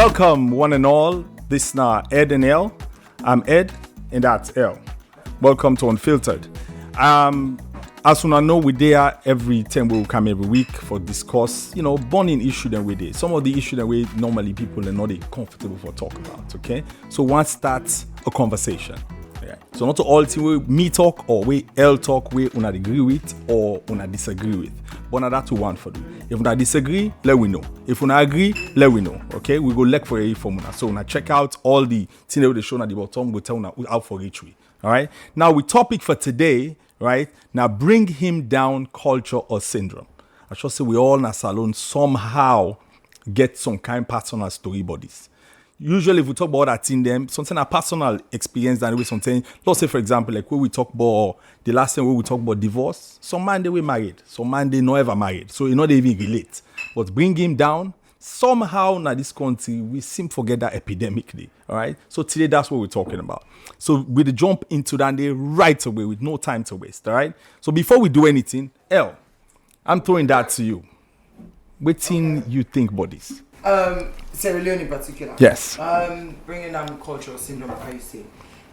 Welcome, one and all. This is now Ed and L. I'm Ed, and that's L. Welcome to Unfiltered. As you know, we there every time we will come every week for discuss, burning issue that we did. Some of the issue that we normally people are not comfortable for talk about. Okay, so one starts a conversation. Yeah. So not all thing we me talk or we L talk we una agree with or una disagree with. But now that's one for do. If una disagree, let we know. If una agree, let we know. Okay, we go look for a formula. So una check out all the things that they show at the bottom. We tell una out for each way. All right. Now we topic for today. Right now, bring him down culture or syndrome. I should say we all in a salon somehow get some kind of personal story bodies. Usually, if we talk about that in them, something a personal experience than with something. Let's say, for example, like when we talk about the last time when we talk about divorce, some man they were married, some man they not ever married, so they even relate. But bring him down. Somehow in this country, we seem to forget that epidemically. All right. So today, that's what we're talking about. So we jump into that day right away with no time to waste. All right. So before we do anything, L, I'm throwing that to you. What thing you think about this? Sierra Leone in particular. Yes. Bringing down cultural syndrome, how you say.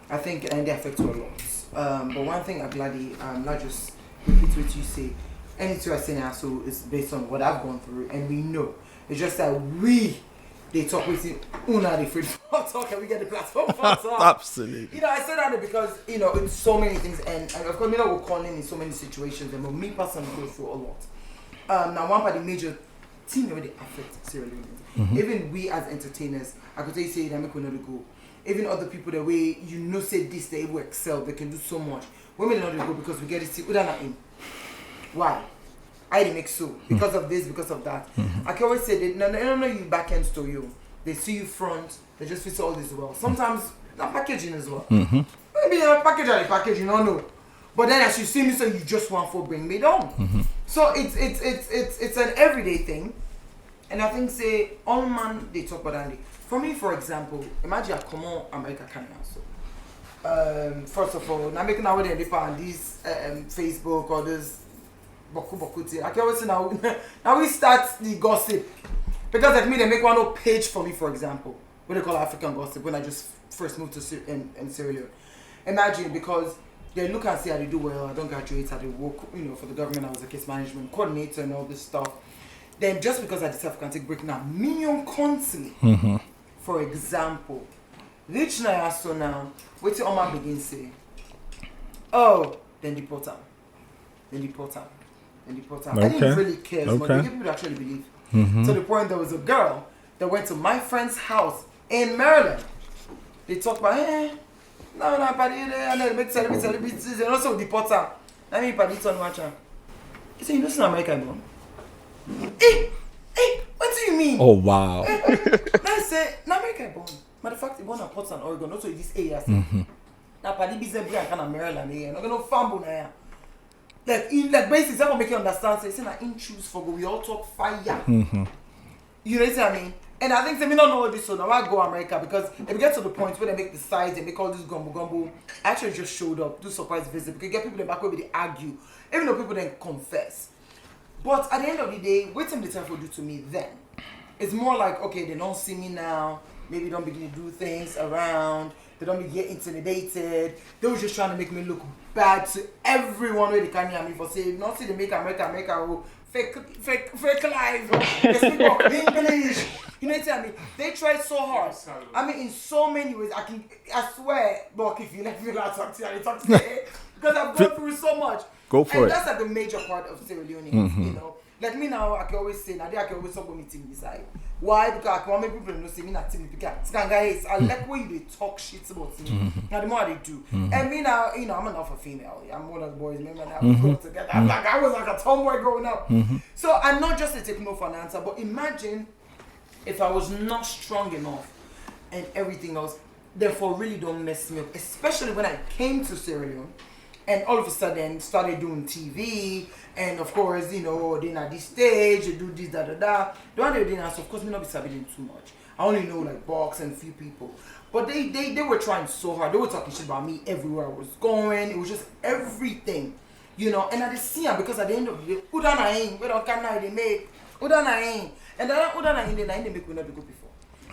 I think and they affect you a lot. But one thing I'm gladly, not just repeat what you say. Anything I say now, so it's based on what I've gone through, and we know. It's just that they talk with you, they free to talk, and we get the platform for talk. Absolutely. I say that because, in so many things, and of course, we're calling in so many situations, and me personally go through a lot. Now, one part of the major thing that they affect Sierra Leone. Mm-hmm. Even we as entertainers, I could tell you say that make we not go. Even other people the way say this, they will excel, they can do so much. Women not go because we get to see in. Why? I didn't make so because of this, because of that. Mm-hmm. I can always say they don't know you back end to you. They see you front, they just fit all this well. Sometimes not packaging as well. Mm-hmm. Maybe they're package, you don't know. But then as you see me, so you just want to bring me down. Mm-hmm. So it's an everyday thing. And I think say all man they talk about Andy. For me, for example, imagine I come on America can so first of all, now making our way they on this Facebook or this Boku. I can always say now we start the gossip. Because like me, they make one page for me, for example, what they call African gossip when I just first moved to Sierra Leone. Imagine because they look and see how they do well, I don't graduate, how they work, for the government, I was a case management coordinator and all this stuff. Then just because I decided I can take break now, million country, for example, reach now so now, wait till Oma begin say, oh, then deport them. Okay. I didn't really care as much. People actually believe. Mm-hmm. To the point there was a girl that went to my friend's house in Maryland. They talk about, and then make celebrities and also deport her. I mean, but it's on watch her. He said, it's not American born. Hey, what do you mean? Oh, wow. I say, not American born. Matter of fact, they born in Portland, Oregon, also in this area. Now, Paddy business brand kind of Maryland here. Not gonna fumble now. Like basically, I'm making understand. Say, like in choose for go. We all talk fire. Mm-hmm. You know what I mean? And I think they may not know all this, so now I go America because if we get to the point where they make the sides, they make all this gumbo. I actually just showed up, do surprise visit. Because get people in the back where they argue, even though people then confess. But at the end of the day, wait till the time for do to me then. It's more like, okay, they don't see me now. Maybe they don't begin to do things around. They don't get intimidated. They were just trying to make me look bad to everyone where they can hear me for saying, not see they make America fake life. They speak about English. You know what I mean? They try so hard. I mean, in so many ways. I swear, look, if you let me talk to you, talk to me. Because I've gone through so much. Go for it. That's like the major part of Sierra Leone, Like me now, I can always say, now I can always talk about me team beside. Why? Because I can make people know, say me not team because guys, I like when they talk shit about me. Now the more they do. And me now, I'm an alpha female. I'm one of the boys, remember now we go together. I was like a tomboy growing up. So I'm not just to take no for an answer, but imagine if I was not strong enough and everything else, therefore really don't mess me up. Especially when I came to Sierra Leone. And all of a sudden started doing TV, and of course, then at this stage, they do this, da. The one they did, so of course, me not be sabiting too much. I only know like box and few people. But they were trying so hard. They were talking shit about me everywhere I was going. It was just everything, And I just see them because at the end of the day, Udana we don't can they make Udana and then Udana they make we not be good before.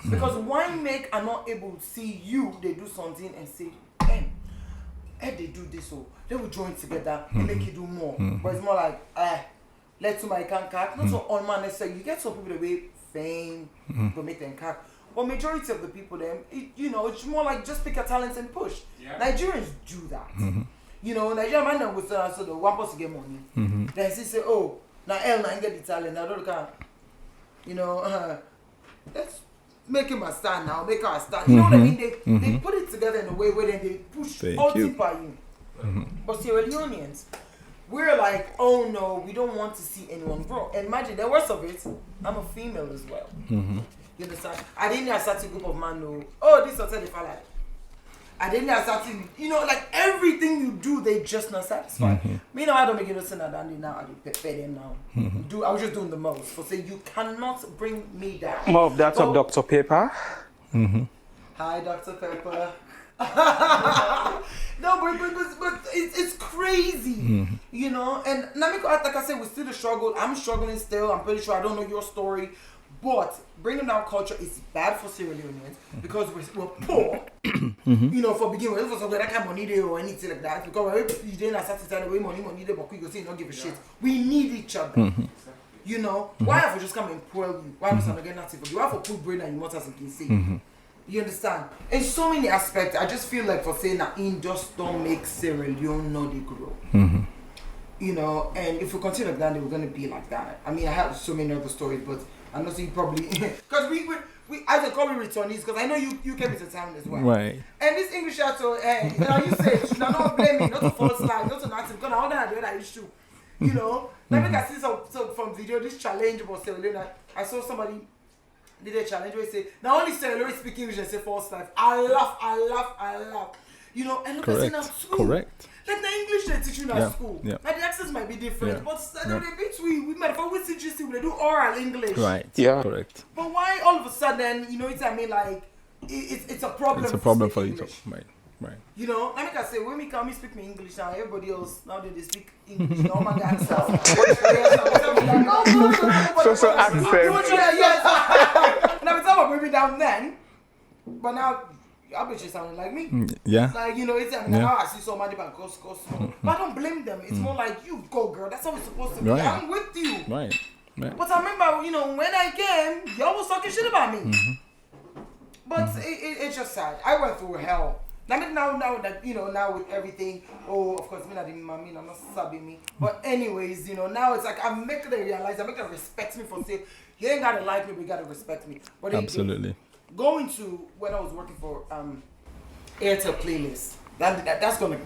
Because winemaker are not able to see you, they do something and say, hey, they do this, so they will join together and make you do more. But it's more like, let somebody can cut. Not so unnecessary. You get some people that way fame, to make them cut. But majority of the people, them, it's more like just pick a talent and push. Yeah. Nigerians do that. Nigerian man would say, so the one person get money. Then he say, oh, now L, now get the talent. Now don't can, let's make him a star now, make her a star. You know what I mean? They put it together in a way where then they push all deeper in. But Sierra Leoneans, we're like, oh no, we don't want to see anyone grow. And imagine, the worst of it, I'm a female as well. You understand? I didn't have such a group of men know, oh, this hotel, if I like. I didn't have something, like everything you do, they just not satisfied. Me now, I don't make it listen at Andy now, I do pay them now. I was just doing the most. For say, you cannot bring me down. More of that of Dr. Pepper. Hi, Dr. Pepper. No, but it's crazy, And Namiko, like I said, we still struggle. I'm struggling still. I'm pretty sure I don't know your story. But bringing down culture is bad for Sierra Leoneans because we're poor. For beginning, if for that kind of money there or anything like that, because you didn't have certain way money there, but we go say you don't give a shit. We need each other. Why have we just come and spoil you? Why must I not get nothing for you? Why have we put brain and you must have something say? You understand? In so many aspects, I just feel like for saying that in just don't make Sierra Leone know they grow. And if we continue like that, then we're gonna be like that. I mean, I have so many other stories, but I know you probably because we as a call we returnees, because I know you came into town as well. Right. And this English also, you say you should not blame me, not to false lie, not to nothing, because I don't have that issue. Let me see some from video this challenge about Sierra Leone. I saw somebody did a challenge where they say now only Sierra Leone speak English and say false life. I laugh. And look at it now too. Correct. Like the English they teach you in school. Yeah. Like the accents might be different, but they we might we CGC we do oral English. Right. Yeah. Correct. But why all of a sudden, it's I mean like it's a problem. It's a problem for English. each other. Right. Like I say, when we come, we speak me English now. Everybody else now they speak English. Now my dance stuff. So accent. Yes. And I was talking bring me down then, but now. I bet you sounding like me. Yeah. Like, it's now I see somebody but go. But I don't blame them. It's more like you go, girl. That's how it's supposed to be. Right. I'm with you. Right. But I remember, when I came, y'all was talking shit about me. But it's just sad. I went through hell. I mean, now that, now with everything, of course, I'm not sabbing me. But anyways, now it's like, I'm making them realize, I'm making them respect me for saying, you ain't got to like me, but you got to respect me. But absolutely. Going to when I was working for Airtel Playlist,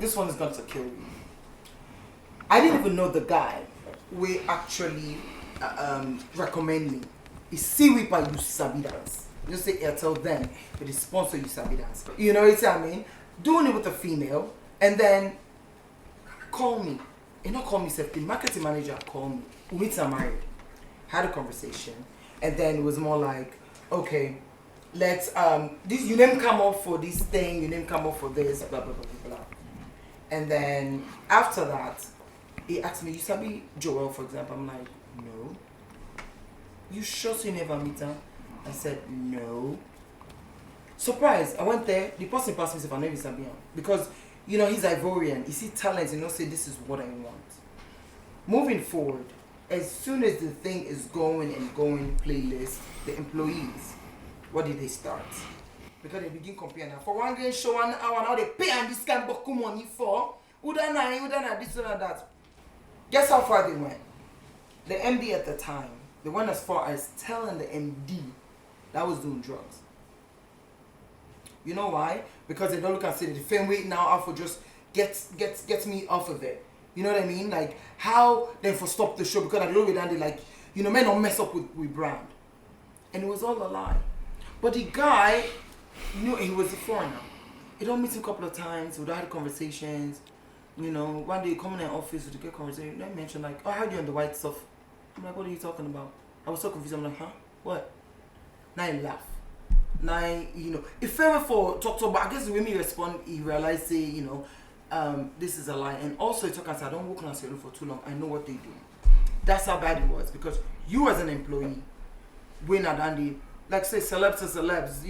this one is going to kill me. I didn't even know the guy we actually recommend me. It's Siwipa you sabi dance. You say Airtel then, but it's sponsor you sabi dance. You know what I mean? Doing it with a female, and then call me. And not call me, the marketing manager called me. We married. Had a conversation, and then it was more like, okay, let's this your name come up for this thing, your name come up for this, blah blah blah blah blah. And then after that, he asked me, you sabi Joel, for example. I'm like, no. You sure you never meet her? I said, no. Surprise! I went there. The person passed me if I know you sabi him because he's Ivorian. You see talent, say this is what I want. Moving forward, as soon as the thing is going playlist, the employees. What did they start? Because they begin comparing now. For one game show 1 hour now they pay and this kind of money for Udana, this and that. Guess how far they went? The MD at the time, they went as far as telling the MD that was doing drugs. You know why? Because they don't look and say the same way now Alpha just gets me off of it. You know what I mean? Like how then for stop the show because I don't down they like, men don't mess up with brand. And it was all a lie. But the guy knew he was a foreigner. He don't meet him a couple of times. We had conversations. One day coming in the office with a good conversation. They mentioned like, oh, I heard you on the white stuff. I'm like, what are you talking about? I was so confused. I'm like, huh? What? Now he laugh. Now, if ever for talk, but I guess the way me respond, he realized, say, this is a lie. And also, he talk and say, I don't work on a salon for too long. I know what they do. That's how bad it was. Because you as an employee, when at Andy, like say celebs to celebs,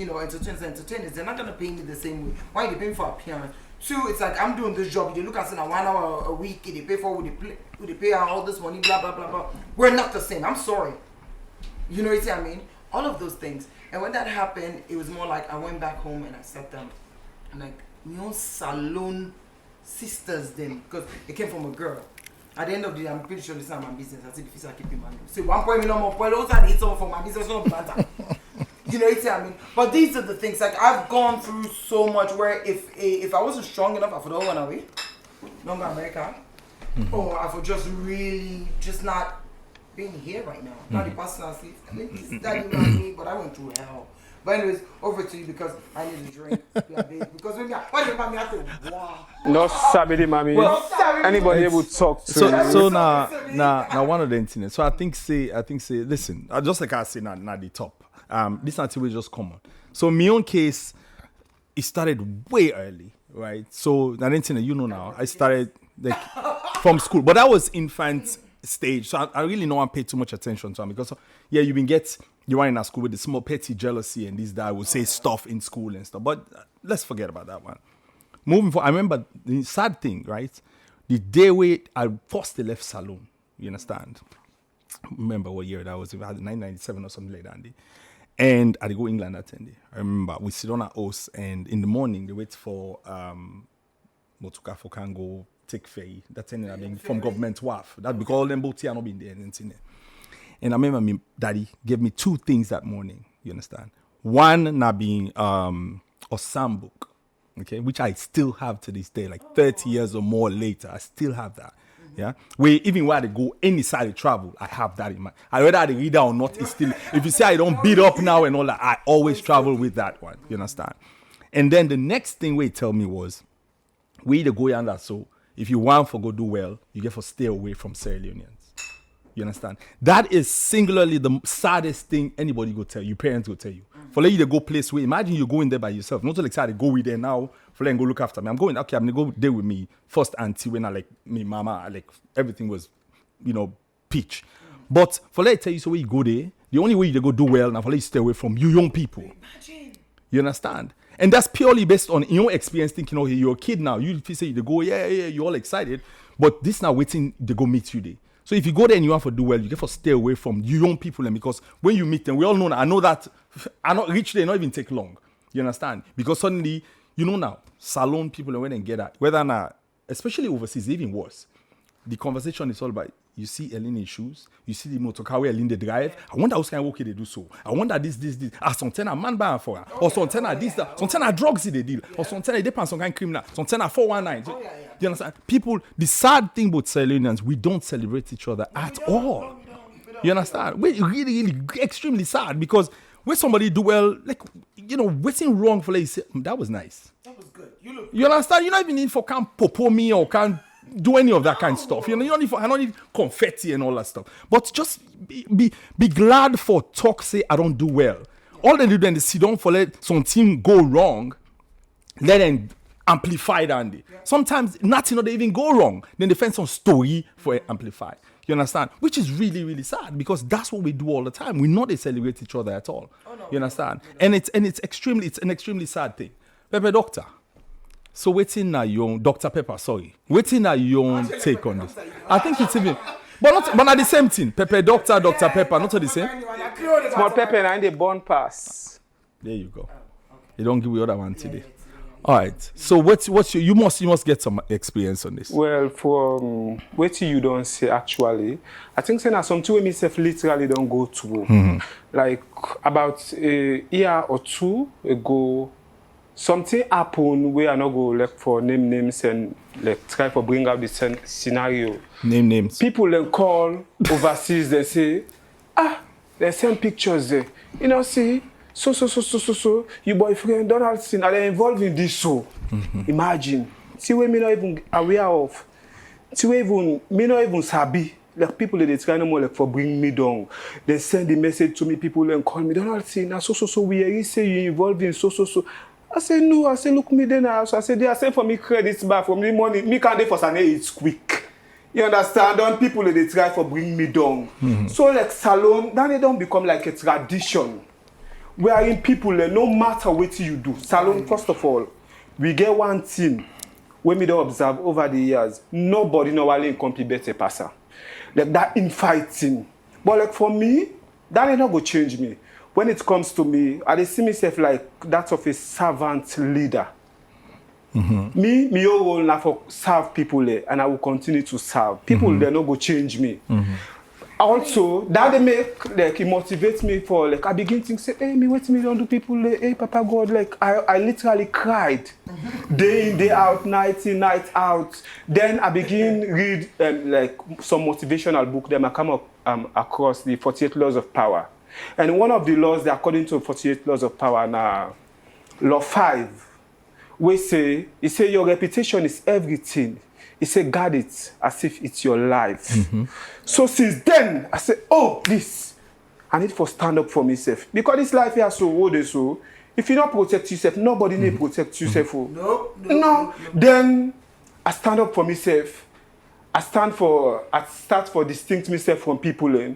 entertainers, they're not gonna pay me the same way. Why they pay me for appearance? Two, it's like I'm doing this job. They look at it 1 hour a week. They pay for would they pay out all this money? Blah blah blah blah. We're not the same. I'm sorry. You know what I mean? All of those things. And when that happened, it was more like I went back home and I sat down. And like my own salon sisters then, because it came from a girl. At the end of the day, I'm pretty sure this is not my business. I said, if I keep in mind. So 1 point million more point, also I need someone for my business, no matter. You know what I mean? But these are the things, like I've gone through so much where if I wasn't strong enough, I would all run away. Don't go America. Or I would just really just not being here right now. Not the personal sleep. I mean, it's daddy me, but I went through hell. But anyways, over to you because I need a drink. Yeah, because when what do you mommy have to wow. No sabidi mommy. Well, anybody able to talk to so now one of the things. So I think say listen, just like I say not the top. This until we just come on. So my own case, it started way early, right? So the internet, now, I started like from school, but that was infant stage. So I really don't want to pay too much attention to them because you are in a school with the small petty jealousy and this that I would say stuff in school and stuff. But let's forget about that one. Moving forward, I remember the sad thing, right? The day I first left salon, you understand? Remember what year that was? It had 1997 or something like that. And I go England that day. I remember we sit on our house and in the morning they wait for Motuka for can go take ferry. That's anything from government WAF. That because all them both here not been there and I remember my daddy gave me 2 things that morning, you understand? One now being a Sam book, okay, which I still have to this day, like 30 years or more later, I still have that. Yeah, even where I go any side of travel, I have that in mind. I whether I read that or not, it's still. If you say I don't beat up now and all that, I always travel with that one. You understand? And then the next thing they tell me was, we either go yonder. So if you want to go do well, you get to stay away from Sierra Leoneans. You understand? That is singularly the saddest thing anybody go tell you. Parents will tell you. For let you to go place where imagine you go in there by yourself. Not like say go with there now. For let go look after me. I'm going. Okay, I'm gonna go there with me first auntie when I like me mama like everything was, peach. But for let tell you so when you go there, the only way you go do well now for let you stay away from you young people. Imagine. You understand? And that's purely based on your experience. Thinking, okay, you're a kid now. You say you go, yeah, you're all excited, but this now waiting to go meet you there. So if you go there and you want to do well, you get to stay away from you young people, and because when you meet them, we all know. I know that I not reach there, not even take long. You understand? Because suddenly, now, salon people when they get that, whether or not, especially overseas, even worse. The conversation is all about you see Ellen in shoes, you see the motor car where Ellen they drive. I wonder how kind of work they do so. I wonder this. Something a man buy for her, or something this, something a drugs they deal, or something they depend on some kind of criminal, something a 419. You understand? People, the sad thing about Sierra Leoneans, we don't celebrate each other at all. You understand? We're really, really extremely sad because when somebody do well, like, waiting wrong for like, say, that was nice. That was good. You understand? You don't even need for can't popo me or can't do any of that kind of stuff. You don't need I don't need confetti and all that stuff. But just be glad for talk say I don't do well. All they do then they sit down for let something go wrong, let them amplify that. Yeah. Sometimes nothing they even go wrong. Then they find some story for it amplify. You understand? Which is really, really sad because that's what we do all the time. We not they celebrate each other at all. Oh, no, you understand? And it's an extremely sad thing. Pepper Doctor. So waiting now your Dr. Pepper, waiting now your take on this. I think it's even but not the same thing. Pepper Doctor, Dr. Pepper, not the same. Small pepper and the bond pass. There you go. You don't give the other one today. All right. So what's you must get some experience on this. Well, for what you don't say actually, I think saying something we myself literally don't go through. Mm-hmm. Like about a year or 2 ago, something happened where I not go like for names and like try to bring out the scenario. Name names. People then call overseas. They say, they send pictures there. See. So, your boyfriend Donaldson are they involved in this so? Mm-hmm. Imagine. See where me not even aware of. See where me not even sabi. Like people they try no more like for bring me down. They send the message to me, people and call me Donaldson. So we are say you involved in so. I say no, I say look me then I say they are saying for me credits back from the money. Me can't do for Sunday, it's quick. You understand? Don't people they try for bring me down. Mm-hmm. So like salon, then they don't become like a tradition. wherein people, no matter what you do, Salon, first of all, we get one thing when we don't observe over the years, nobody normally complete better passer. Like that infighting. But like for me, that ain't not going to change me. When it comes to me, I see myself like that of a servant leader. Me your role now for serve people and I will continue to serve. People they're not going to change me. Also, that they make like it motivates me for like I begin to say, hey, me what me don't do people like, hey Papa God, like I literally cried day in, day out, night in, night out. Then I begin read like some motivational book. Then I come up across the 48 laws of power. And one of the laws, according to 48 laws of power, now law 5, we say, it say your reputation is everything. He said, guard it as if it's your life. So since then, I said, oh, this, I need to stand up for myself. Because this life here so old, so if you don't protect yourself, nobody need protect yourself. No. Then I stand up for myself. I start for distinct myself from people.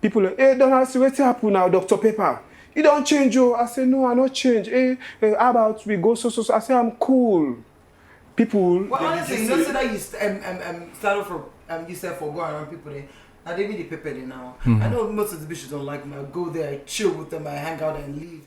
People, hey, Donald, see what's happening now, Dr. Pepper? You don't change, yo. I say, no, I not change. Hey, how about we go so? I say, I'm cool. People. Well, honestly, you know, so that you start for you said for going around people there. Now they be the pepper there now. I know most of the bitches don't like me. I go there, I chill with them, I hang out and leave.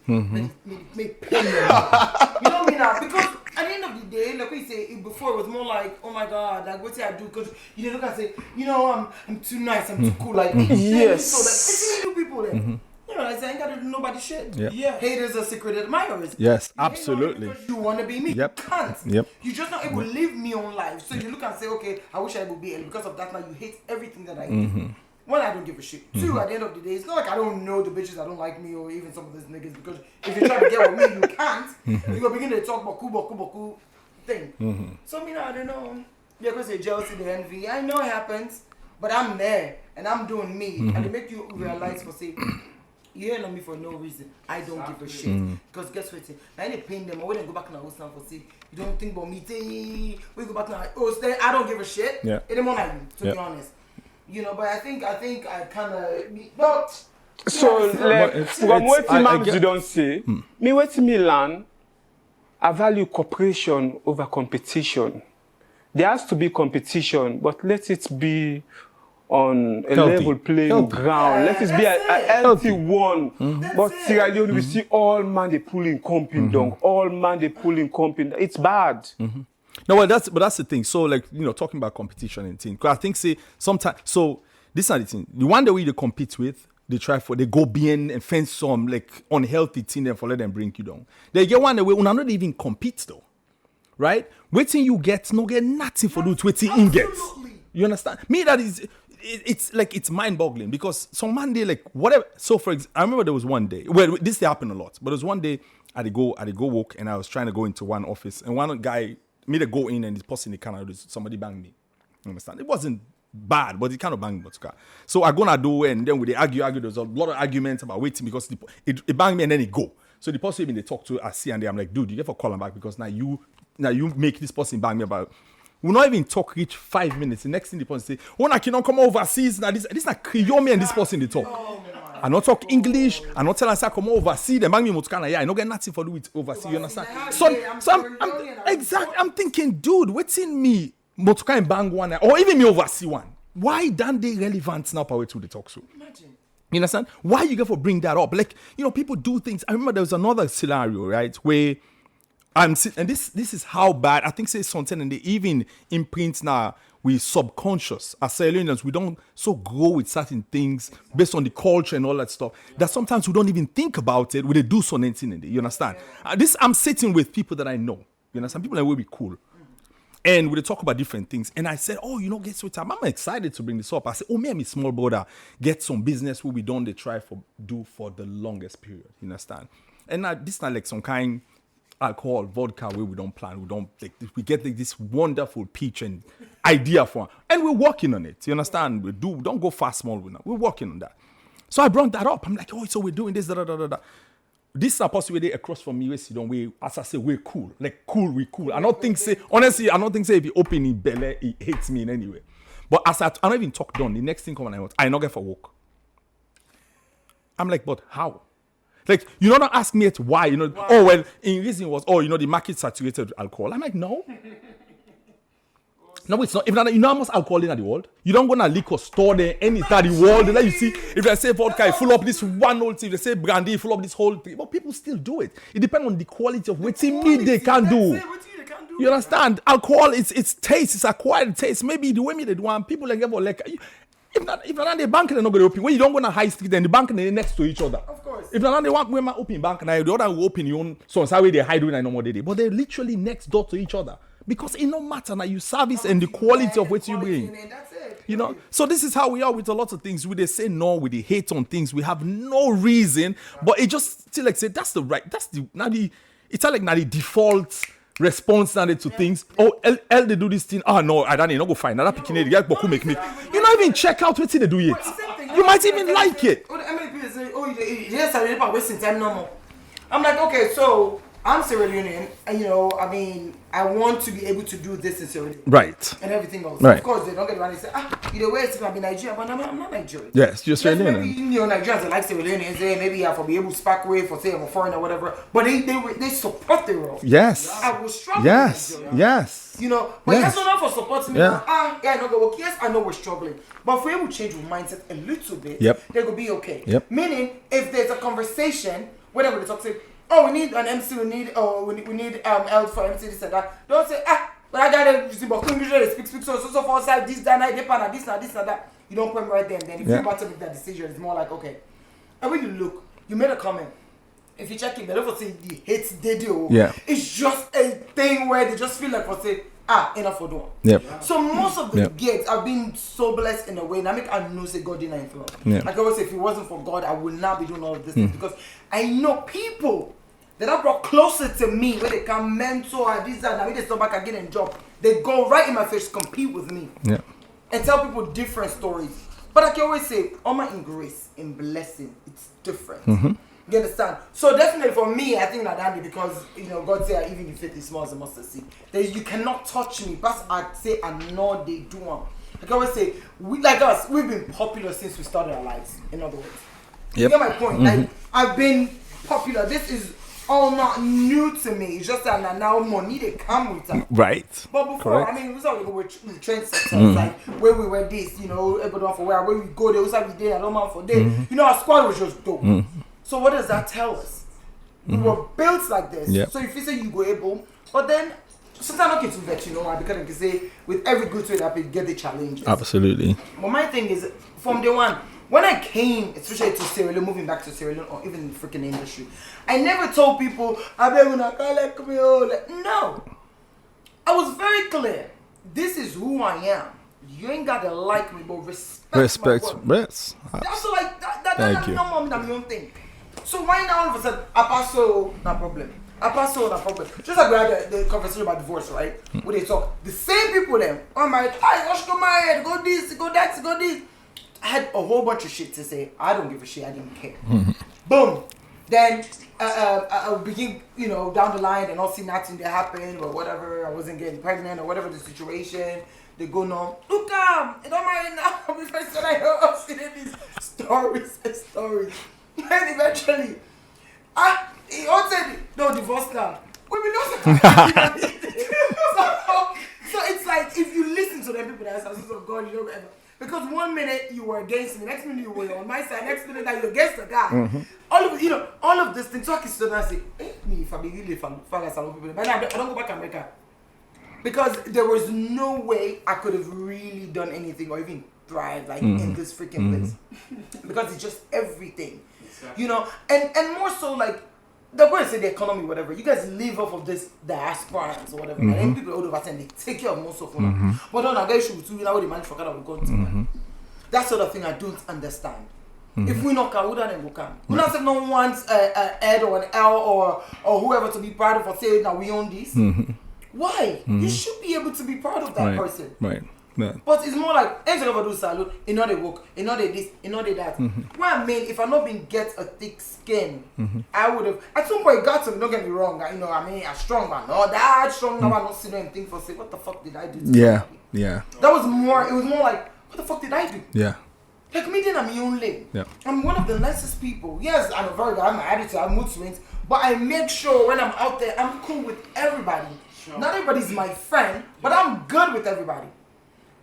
Make pain. You know what I mean now? Because at the end of the day, like we say before, it was more like, oh my God, like what did I do? Because you look and say, you know, I'm too nice, I'm too cool, like yes. So like, it's new people there. You know, like I ain't gotta do nobody shit. Yeah. Haters are secret admirers. Yes, you absolutely. You want to be me. Yep. You can't. Yep. You're just not able to live me on life. So you look and say, okay, I wish I would be. And because of that, now you hate everything that I do. One, I don't give a shit. Two, at the end of the day, it's not like I don't know the bitches that don't like me or even some of those niggas. Because if you try to get with me, you can't. You're going to begin to talk about cool thing. So, I don't know. Yeah, because the jealousy, the envy. I know it happens. But I'm there. And I'm doing me. And they make you realize for say, you ain't on me for no reason. I don't give a shit. Because guess what? I ain't paying them. I wouldn't go back now now for say, you don't think about me. We go back now. I don't give a shit. Yeah. It ain't more like you, to be honest. You know, but I think I kind of no. So like from what you don't say, me what me learn, I value cooperation over competition. There has to be competition, but let it be on a level playing ground. Let it be a healthy one. But Sierra Leone, we see all man they pulling comping down. All man they pulling comping. It's bad. No, well, that's the thing. So, like, talking about competition and things. Because I think, say, sometimes, so, this is the thing. The one that we compete with, they go being and fence some, like, unhealthy thing then for let them bring you down. They get one that we not even compete, though. Right? Waiting you get, no get nothing for those waiting in gets. You understand? Me, that is, it's like, it's mind-boggling. Because some man, they, like, whatever. So, for example, I remember there was one day, well, this happened a lot. But there was one day, I did go walk, and I was trying to go into one office. And one guy, me to go in and this person in Canada, somebody banged me. You understand? It wasn't bad, but it kind of banged me. So I go and do and then we argue. There was a lot of arguments about waiting because it banged me and then it go. So the person they talk to, I see and I'm like, dude, you have to call him back because now you make this person bang me about. We'll not even talk each 5 minutes. The next thing the person say, oh, I cannot come overseas. Now this like Creole me and this person they talk. I not talk English. I not tell us I come overseas. They bang me motukana. Yeah, I not get nothing for do with overseas. You understand? I'm thinking, dude, what's in me motukana bang one or even me overseas one? Why don't they relevant now? Power to the talk show. Imagine. You understand? Why you get for bring that up? Like people do things. I remember there was another scenario, right, where and this is how bad I think say something and they even imprint now. We subconscious as Sierra Leoneans, we don't so grow with certain things based on the culture and all that stuff that sometimes we don't even think about it when they do something in it. You understand? I'm sitting with people that I know. You understand? People that will be cool. And we talk about different things. And I said, oh, guess what time? I'm excited to bring this up. I said, oh, me and my small brother get some business where we don't they try for do for the longest period. You understand? And now this is not like some kind alcohol, vodka where we don't plan. We get like this wonderful pitch and idea for, and we're working on it. You understand? Don't go fast small with that. We're working on that. So I brought that up. I'm like, oh, so we're doing this, da. This is a possibility across from me. We, as I say, we're cool. Like cool, we cool. I don't think honestly, if you open in belly, it hates me in any way. But as I don't even talk done, the next thing come and I not get for work. I'm like, but how? Like, you don't ask me it why, oh, well, in reason was, the market saturated with alcohol. I'm like, no. No, it's not. If not, you know how much alcohol in the world? You don't go to a liquor store there, any that the world. Like you see, if they say vodka, full up this one whole thing. If they say brandy, full up this whole thing. But people still do it. It depends on the quality of what they can do. You understand? Alcohol, it's taste. It's acquired taste. Maybe the way they do one, people like if not the bank, they're not going to open. When you don't go on a high street, then the bank they're next to each other. Of course. If not, they want when open bank now, the other will open your own. So it's how they hide when I know what they do. But they're literally next door to each other. Because it no matter now you service and the quality of what you bring. That's it. So this is how we are with a lot of things. We they say no, we they hate on things. We have no reason, but it just still like say it's the default response now to things. Oh, they do this thing. Oh no, I don't need no go find another picking it. Boku make me. You not even check out what they do it. You might even like it. How many people say, yes, I'm wasting time no more. I'm like, okay, so I'm Sierra Leonean, and I want to be able to do this in Sierra Leone. Right. And everything else. Right. Of course, they don't get around and say, where is I'm in Nigeria, but I'm not Nigerian. Yes, you're Sierra Leonean. Maybe, Nigerians are like Sierra Leoneans, maybe I for be able to spark away for, say, I'm a foreigner or whatever, but they support their role. Yes. I was struggling. Yes. Yes. But yes, not for supporting me. Yeah. I know go work. Yes, I know we're struggling. But if we able to change our mindset a little bit, they will be okay. Yep. Meaning, if there's a conversation, whatever they talk, say, we need an MC, we need L for MC, this and that. Don't say, but I gotta see, but usually speak so for side, this, that, this and that. You don't put them right there and then. If you're about to make that decision, it's more like, okay. And when you look, you made a comment. If you check it, they don't say the hate they do. Yeah. It's just a thing where they just feel like, for say, enough for doing. Yep. So most of the gigs, I've been so blessed in a way. And I know say God didn't influence. Yeah. Like I always say, if it wasn't for God, I would not be doing all of this things because I know people that are brought closer to me where they can mentor this and when they stop back and get a job. They go right in my face, compete with me. Yeah. And tell people different stories. But like I always say, honor in grace, in blessing, it's different. Mm-hmm. You understand? So definitely for me, I think that because God said even if faith is small as a mustard seed, that you cannot touch me. But I say I know they do one. Like I always say, we've been popular since we started our lives. In other words, you get my point. Like I've been popular. This is all not new to me. It's just that now money they come with that. Right. But before, Correct. we saw we were trendsetters, like where we were this, everyone for where we go there, we saw we did, I don't mind for there. Our squad was just dope. So what does that tell us? We were built like this. Yep. So if you say you go able, but then sometimes I get to vet, because I can say with every good trade I get the challenges. Absolutely. But my thing is from day one, when I came, especially to Sierra Leone, moving back to Sierra Leone or even in the freaking industry, I never told people, I bet when I can't like me, no. I was very clear. This is who I am. You ain't gotta like me, but respect my work. Yes. That's like that's Thank you. no more than my own thing. So why now all of a sudden I pass no problem. Just like we had the conversation about divorce, right? Where they talk, the same people them. I'm like, I should go married, go this, go that, go this. I had a whole bunch of shit to say. I don't give a shit. I didn't care. Boom. Then I begin, down the line and I'll see nothing that happened or whatever. I wasn't getting pregnant or whatever the situation. They go no, look it don't matter now. Because I see these stories. And eventually, he all said no divorce now. We be losing. So it's like if you listen to them people that say, "Oh God, you don't ever." Because 1 minute you were against me, next minute you were on my side, next minute that you're against the guy. All of this things. So I can sit down and say, me if I be really fan of some people, but I don't go back to America. Because there was no way I could have really done anything or even thrived in this freaking place. Because it's just everything. Exactly. And more so like they're going to say the economy, whatever. You guys live off of this diasporans or whatever. And then people all over and they take care of most of them. But on a guy should do the money for kind of go to. That sort of thing I don't understand. If we not can, we don't go can. We not say no one wants a Ed or an L or whoever to be proud of or say now we own this. Why? You should be able to be proud of that person. Right. Yeah. But it's more like, anything over do salute, they work, they this, they that. Well, I mean, if I not been get a thick skin, I would have, at some point, got to, don't get me wrong, I'm strong, but not that strong, now I don't sit there and think for, say, what the fuck did I do to somebody? Yeah. It was more like, what the fuck did I do? Yeah. Like me, then I'm my own lane. Yeah. I'm one of the nicest people. Yes, I'm a very good. I'm an attitude. I have mood swings, but I make sure when I'm out there, I'm cool with everybody. Sure. Not everybody's my friend, but I'm good with everybody.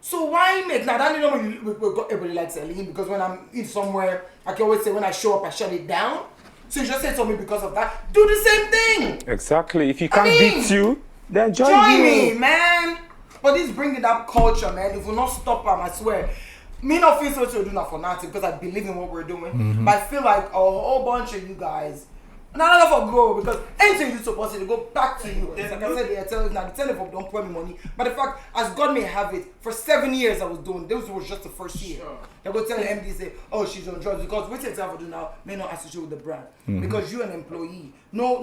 So why make now? That everybody likes Celine because when I'm in somewhere, I can always say when I show up, I shut it down. So you just say to me because of that. Do the same thing. Exactly. If you can't beat you, then join me, man. But this bringing up culture, man. If we not stop them, I swear. Me not feel so to do that for nothing because I believe in what we're doing. But I feel like a whole bunch of you guys, not enough for go because anything you're supposed to go back to you. Like I said, the telephone don't pay me money. But the fact, as God may have it, for 7 years I was doing. This was just the first year. Sure. They go tell the MD say, "Oh, she's on drugs," because what you have to do now may not associate with the brand because you're an employee. No.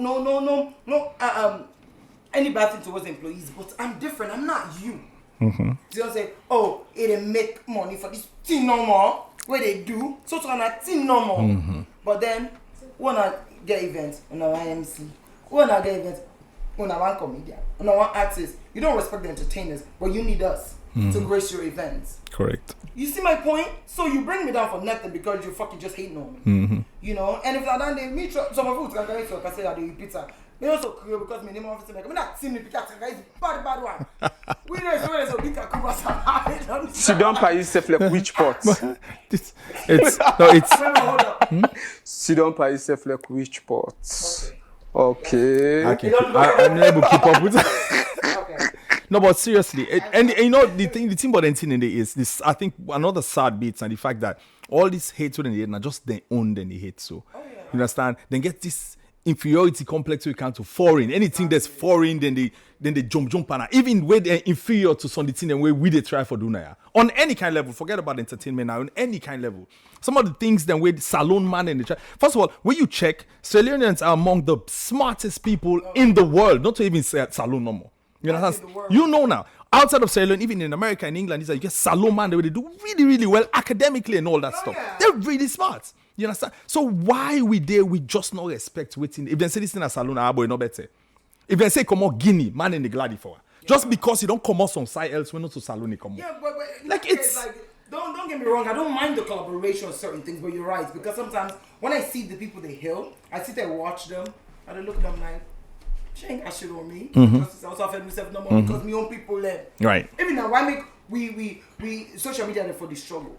Any bad thing towards employees, but I'm different. I'm not you. You don't say, "Oh, it didn't make money for this thing no more." Where they do, so it's on a thing no more. But then, when I get events, when I want MC, when I get events, when I want comedian, when I want artists, you don't respect the entertainers, but you need us to grace your events. Correct. You see my point? So you bring me down for nothing because you fucking just hating on me. You know, and if I done they me some of you can carry so I say that they pizza. They also create because my name officer like I'm not seeing me pizza guys bad one. We know so big come Sit down by yourself like which pot? It's Sit down by yourself like which pot? Okay. I'm not able to keep up with that. No, but seriously, and you know the thing about anything is this. I think another sad bit and the fact that all this hate when they hate, not just they own then they hate. So you understand? Then get this inferiority complex we come to foreign. Anything that's foreign, then they jump and even when they're inferior to something and where we they try for doing on any kind of level. Forget about entertainment now. On any kind of level, some of the things then with salon man and the try. First of all, when you check, Sierra Leoneans are among the smartest people in the world. Not to even say salon no more. You understand? You know now. Outside of Sierra Leone, even in America and England, you get salon man, they do really, really well academically and all that stuff. Yeah. They're really smart. You understand? So why we just not respect waiting? If they say this in a salon, boy, no better. If they say come on Guinea, man in the gladi for just because you don't come out some side else, we're not to salon come on. Yeah, but like it's like don't get me wrong, I don't mind the collaboration of certain things, but you're right. Because sometimes when I see the people they hail, I sit there and watch them, and I look at them like, she ain't got shit on me. Because I also offend myself no more because me own people left. Right. Even now, why make we social media there for the struggle?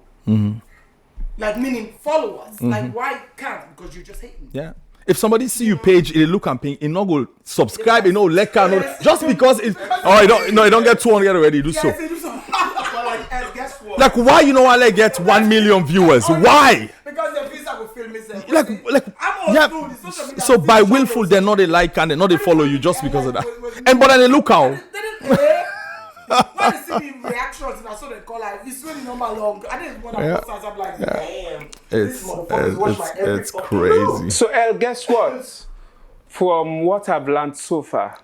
Like meaning followers. Like why can't? Because you just hate me. Yeah. If somebody see your page, it look campaign, it not go subscribe, it no like, just because it. Oh, you don't get 200 already. Do so. Guess what? Like why you know I like get 1 million viewers? Why? Because the visa will film itself. Like so by willful they're not a like and they're not a follow you just because of that. And but then they look out. When they see me reactions and I saw the call like it's really normal long. I didn't want to post I'm like, damn. It's crazy. So guess what? From what I've learned so far,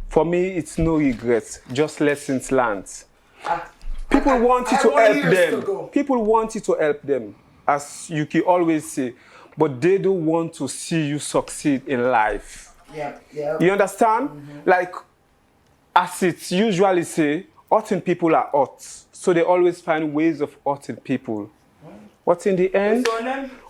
for me it's no regrets, just lessons learned. People want you to help them. People want you to help them, as you can always say, but they don't want to see you succeed in life. Yeah. You understand? Like, as it usually say, hurting people are hurt. So they always find ways of hurting people. What in the end?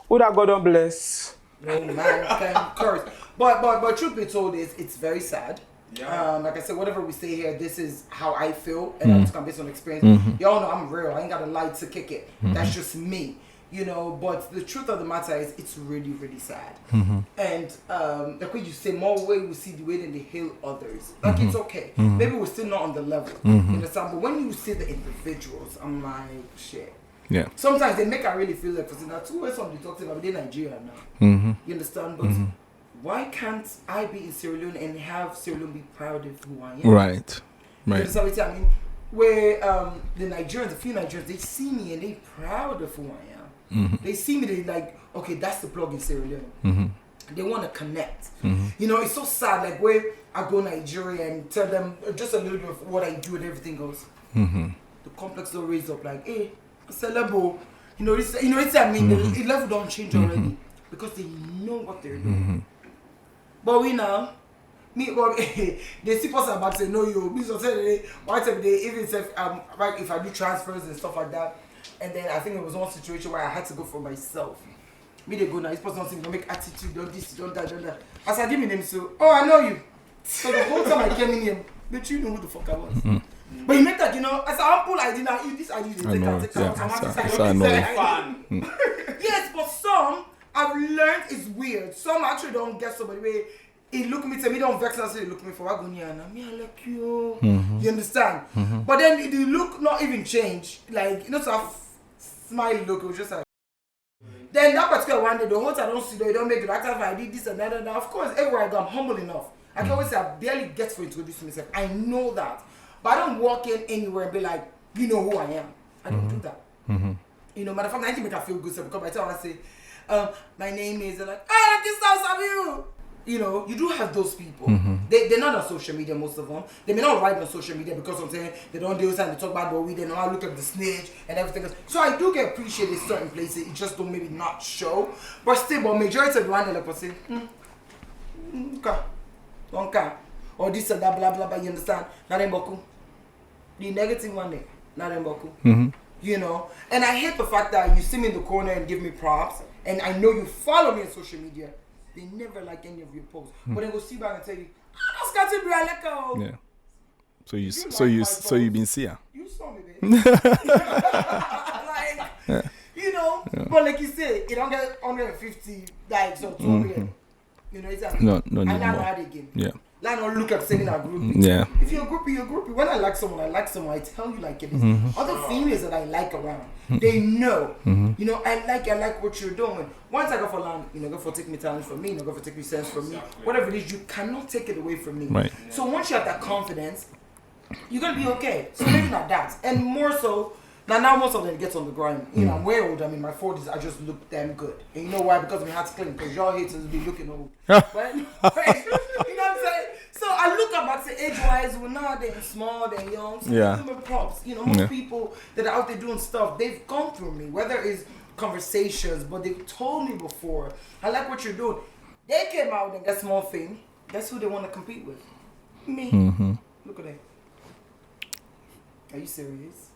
Who that God don't bless? No man can curse. But truth be told, it's very sad. Yeah. Like I said, whatever we say here, this is how I feel, and I'm just gonna based on experience. Y'all know I'm real. I ain't got a light to kick it. That's just me, you know. But the truth of the matter is, it's really, really sad. And like what you say, more way we see the way that they heal others. Like it's okay. Maybe we're still not on the level, you understand? But when you see the individuals, I'm like, shit. Yeah. Sometimes they make I really feel like, because that's two ways somebody talks about in Nigeria now. You understand? But why can't I be in Sierra Leone and have Sierra Leone be proud of who I am? Right. You understand what I mean? Where the Nigerians, a few Nigerians, they see me and they proud of who I am. They see me, they like, okay, that's the plug in Sierra Leone. They want to connect. You know, it's so sad, like where I go Nigeria and tell them just a little bit of what I do and everything goes. The complex will raise up like, hey, celebo. You know, it's I mean, the level don't change already because they know what they're doing. But we now, they see person about say no you. Me so say why time they even say if I do transfers and stuff like that, And then I think it was one situation where I had to go for myself. Me they go now, this person don't make attitude, don't this, don't that, don't that. As I give me name, so, oh, I know you. So the whole time I came in here, but you know who the fuck I was. But you make that, you know, as I pull ID now, this ID, they take out. Yes, but some I've learned is weird. Some actually don't get somebody where he look at me, tell me don't vex and say they look at me for what going on. Me I like you. You understand? But then the look not even change. Like, you know, so a smile look, it was just like. Then that particular one day, the whole time I don't see though, you don't make it after I did this and that and that. Of course, everywhere I go, I'm humble enough. I can always say I barely get to introduce myself. I know that. But I don't walk in anywhere and be like, you know who I am. I don't do that. You know, matter of fact, I think make I feel good. So because by the time I say, my name is, they're like, oh, this house of you. You know, you do have those people. They're not on social media, most of them. They may not write on social media because I'm saying they don't do something, they talk about we, they know how to look at the snitch and everything else. So I do get appreciated in certain places, it just don't maybe not show. But still, but majority of the one they like say, okay, okay. Or this and that, blah, blah, blah, you understand? Not in Boku. The negative one there, not in Boku. You know? And I hate the fact that you see me in the corner and give me props, and I know you follow me on social media. They never like any of your posts. But then go see back and tell you, that's got to be a lecker. Yeah. So you been seeing? You saw me, baby. Like, you know, but like you say, it don't get 150 likes or 200. You know, it's like, no I'm not anymore. mad again. Yeah. Like, don't look up saying a groupie. Yeah. If you're a groupie, you're a groupie. When I like someone, I like someone. I tell you like it is. Other females that I like around, they know. You know, I like what you're doing. Once I go for land, you know, go for take me talent from me, you know, go for take me sense from me. Whatever it is, you cannot take it away from me. Right. So once you have that confidence, you're gonna be okay. So maybe not that. And more so, now most of them get on the grind. You know, I'm way old. I mean, my 40s, I just look damn good. And you know why? Because my heart's clean. Because y'all haters be looking old. But, you know what I'm saying? So I look up and say, age-wise, we're not they're small, they're young. So give them props. You know, most people that are out there doing stuff, they've gone through me. Whether it's conversations, but they've told me before, I like what you're doing. They came out and got small fame. Guess who they want to compete with? Me. Look at that. Are you serious?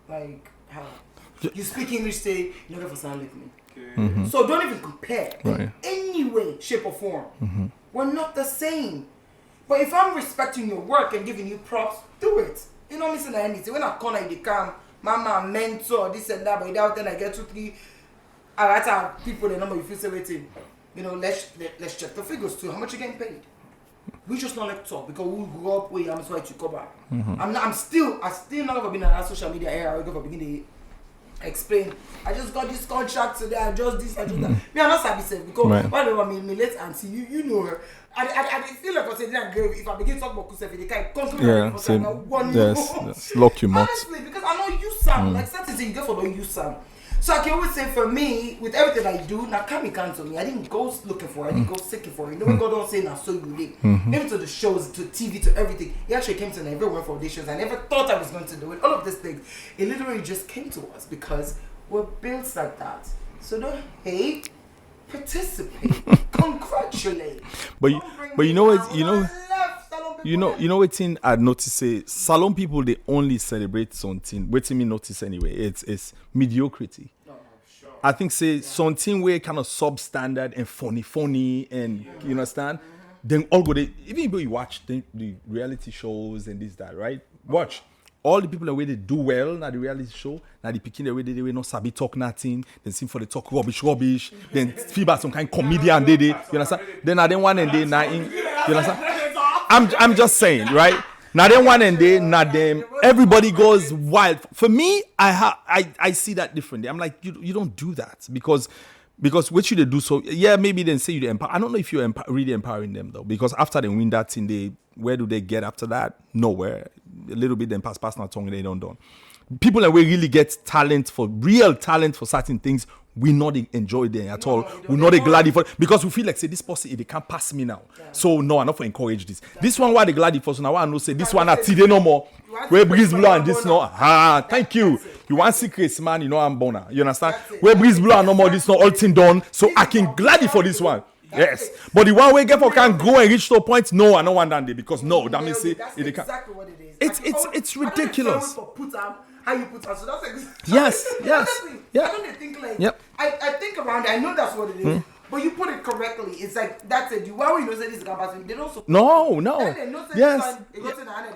Like, how? You speak English, say, you never sound like me. So don't even compare in any way, shape, or form. We're not the same. But if I'm respecting your work and giving you props, do it. You know me saying anything. When I corner in the camp, mama, mentor, this and that, but without then I get 2, 3, I write out people the number you feel say waiting. You know, let's check the figures too. How much you getting paid? We just not like to talk because we grew up where I'm sorry to cover. I'm still not gonna be in that social media era. I'm gonna begin to explain. I just got this contract today. I just this. I just that. Me, I'm not sabi safe because whatever me late auntie, you know her. I feel like I said that girl. If I begin to talk about Kusefi, they can't come to me. Yes, lock you mouth. Honestly, because I know you sound like certain things you get for don't use sound. So I can always say for me, with everything I do, now Kami cancel me. I didn't go looking for it. I didn't go seeking for it. You know when God don't say now so you live. Even to the shows, to TV, to everything. He actually came to Nigeria, went for auditions. I never thought I was going to do it. All of these things. It literally just came to us because we're built like that. So don't hate, participate, congratulate. But you know what thing I notice say salon people they only celebrate something. What me notice anyway, it's mediocrity. I think say something where kind of substandard and funny and you understand. Then all go they even if you watch the reality shows and this that right. Watch all the people the way they do well now the reality show now the picking the way they not sabi talk nothing then seem for the talk rubbish then feel about some kind of comedian they you understand then I then one and they now in you understand. I'm just saying, right? Now then one and day, now them everybody goes wild. For me, I see that differently. I'm like, you don't do that because what should they do? So yeah, maybe then say you empower. I don't know if you're really empowering them though, because after they win that thing, where do they get after that? Nowhere. A little bit then pass now tongue they don't done. People that we really get real talent for certain things. We not enjoy them at all. We not glad for because we feel like say this person if they can't pass me now. Yeah. So no, I'm not for encourage this. This one why they glad for so now I know say this one at today no more. Where breeze blue and this no. Thank you. You want secrets, man, you know I'm boner. You understand? Where breeze blue and no more this no all thing done. So I can glad for this one. Yes. But the one way get for can go and reach to a point, no, I don't want that day because no, that means that's it can't. exactly what it is. It's ridiculous. For put how you put so that's exactly Yes. honestly, Yeah. I don't think like Yep. I think around it, I know that's what it is. But you put it correctly. It's like that's it. Why we know say this capacity? They don't support. No. Yes.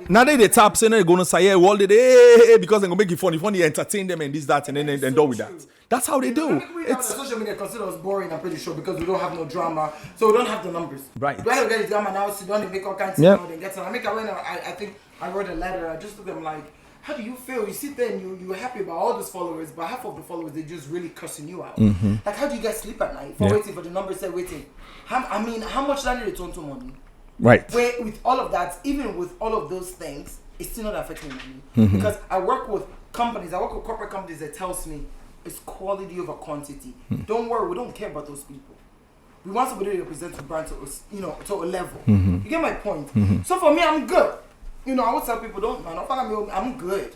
Now they tap saying they're gonna say all the day because they're gonna make it funny, entertain them and this, that, and then done with that. That's how they do. It's social media consider us boring, I'm pretty sure, because we don't have no drama. So we don't have the numbers. Right. Do I don't get the drama now, so don't make all kinds of they get some. I think I wrote a letter, I just looked at them like, how do you feel? You sit there and you're happy about all those followers, but half of the followers they're just really cussing you out. Like how do you guys sleep at night for waiting for the numbers say waiting? How much that did they turn to money? Right. Where with all of that, even with all of those things, it's still not affecting me. Because I work with corporate companies that tells me it's quality over quantity. Don't worry, we don't care about those people. We want somebody to represent the brand to a level. You get my point? So for me, I'm good. I would tell people, don't follow me, I'm good.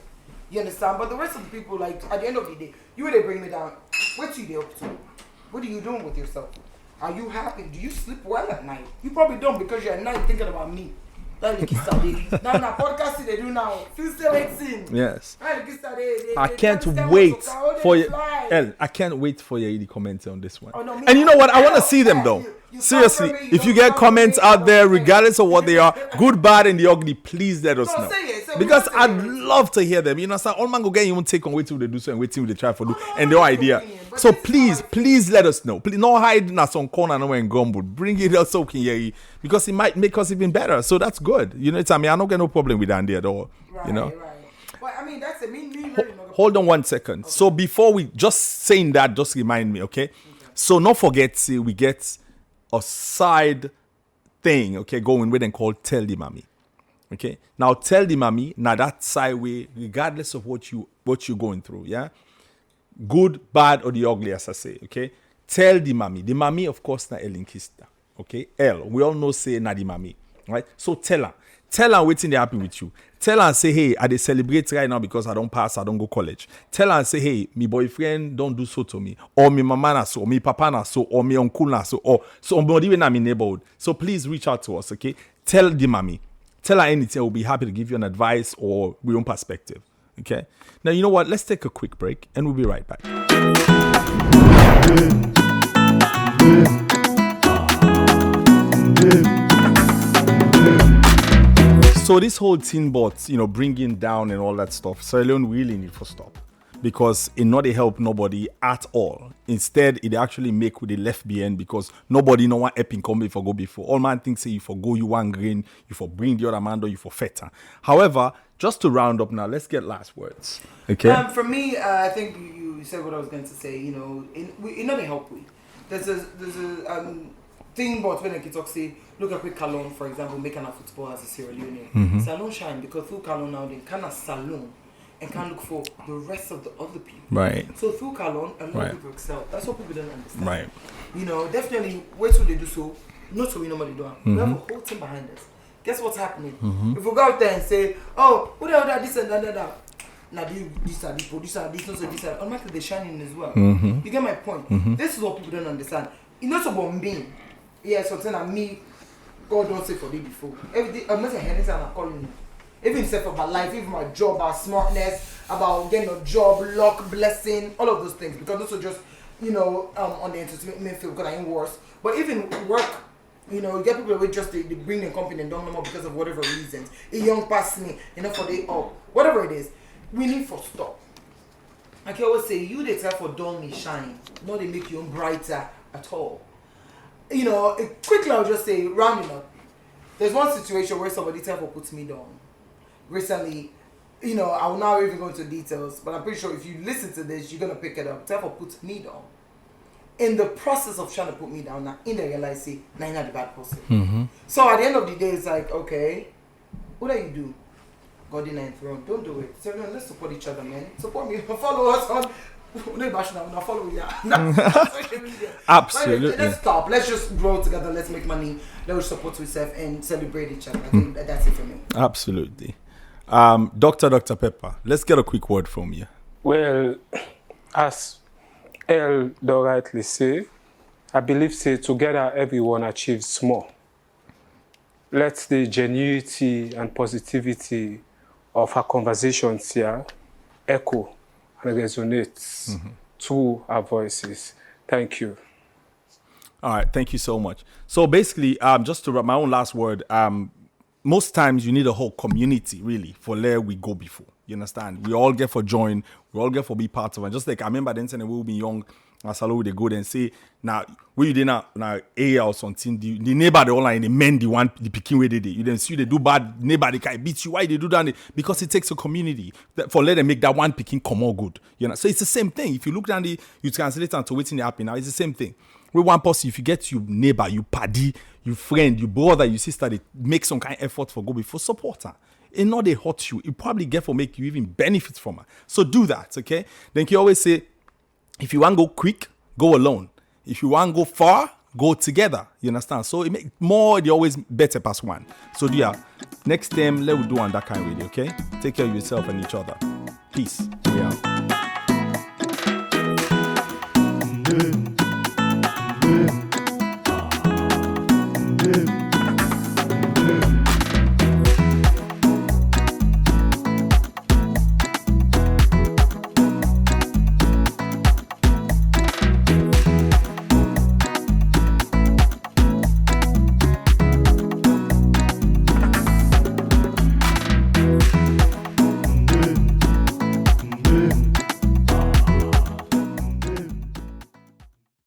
You understand? But the rest of the people, like, at the end of the day, you really bring me down. What you up to? What are you doing with yourself? Are you happy? Do you sleep well at night? You probably don't because you're at night thinking about me. That's the kids now podcast they do now. Feel still 18. Yes. I can't wait for you. I can't wait for your comments on this one. And you know what? I want to see them though. Seriously, if you get comments out there, regardless of what they are, good, bad, and the ugly, please let us know. Because I'd love to hear them. So all man go get you won't take on wait till they do so and wait till they try for do and no idea. So please let us know. Please, no hiding us on corner no and gumbo. Bring it also can hear you because it might make us even better. So that's good. It's I don't get no problem with Andy at all. Right. But I mean that's it. Hold on 1 second. Okay. So before we just saying that, just remind me, okay? So not forget, see, we get a side thing, okay, going with and called Tell the Mommy. Okay. Now tell the mommy, now that side way, regardless of what you're going through, yeah? Good, bad, or the ugly, as I say, okay? Tell the mommy. The mommy, of course, na Elinkista. Okay? L. We all know say na the mommy. Right? So tell her. Tell her waiting they happy with you. Tell her and say, hey, I dey celebrate right now because I don't pass, I don't go college. Tell her and say, hey, me boyfriend don't do so to me. Or me mama na so, or me papa na so, or me uncle na so, or somebody even in my neighborhood. So please reach out to us, okay? Tell the mommy. Tell her anything. We'll be happy to give you an advice or our own perspective. Okay? Now, you know what? Let's take a quick break and we'll be right back. So this whole teen bots, bringing down and all that stuff, Sierra Leone really need to stop. Because it not help nobody at all. Instead, it actually make with the left behind because nobody no one helping come before go before. All man thinks say you for go, you want green, you for bring the other man, or you for feta. However, just to round up now, let's get last words. Okay. For me, I think you said what I was going to say. It not help we. There's a thing about when I can talk say look at Calon for example making a football as a Sierra Leone. Salon shine because through Calon now they can a salon. And can look for the rest of the other people. Right. So through Calon, a lot of people excel. That's what people don't understand. Right. Definitely, where should they do so? Not so we normally do. We have a whole team behind us. Guess what's happening? If we go out there and say, oh, who the hell that this and that. Now this are the producer, this and this. Automatically they're shining as well. You get my point? This is what people don't understand. It's not about me. Yeah, something that me, God don't say for me before. Everything, I'm not saying anything I'm calling you. Even stuff about life, even my job, about smartness, about getting a job, luck, blessing, all of those things. Because those are just, on the entertainment field, because I ain't worse. But even work, you get people who just they bring their company and don't know more because of whatever reasons. A young person, for the whatever it is, we need for stop. Like I always say, you they tell for don't me shine, not they make you brighter at all. Quickly I'll just say, rounding up. There's one situation where somebody tell for puts me down. Recently, I will not even go into details, but I'm pretty sure if you listen to this, you're going to pick it up. Therefore, put me down. In the process of trying to put me down, now, in the realize, say, now you're not the bad person. So at the end of the day, it's like, okay, what do you do? God in the throne. Don't do it. So let's support each other, man. Support me. Follow us on. Not follow you. Social media. Absolutely. Let's stop. Let's just grow together. Let's make money. Let's support ourselves and celebrate each other. I think that's it for me. Absolutely. Dr. Pepper, let's get a quick word from you. Well, as El rightly say, I believe say together everyone achieves more. Let the genuinity and positivity of our conversations here echo and resonate through our voices. Thank you. All right, thank you so much. So basically, just to wrap my own last word, most times you need a whole community really for where we go before. You understand? We all get for join, we all get for be part of it. Just like I remember then saying we will be young, as I they go and say, now we did now area or something, the neighbor they online the men the picking where they did. You then see they do bad, neighbor they can beat you. Why they do that? Because it takes a community for let them make that one picking come out good. You know, so it's the same thing. If you look down you translate and to waiting happen now, it's the same thing. With one person, if you get your neighbor, your paddy, your friend, your brother, your sister, they make some kind of effort for go before support her. It not they hurt you. It probably get for make you even benefit from her. So do that, okay? Then you always say, if you want to go quick, go alone. If you want to go far, go together. You understand? So it make more, they always better past one. So do next time, let us do on that kind of way, okay? Take care of yourself and each other. Peace. We out.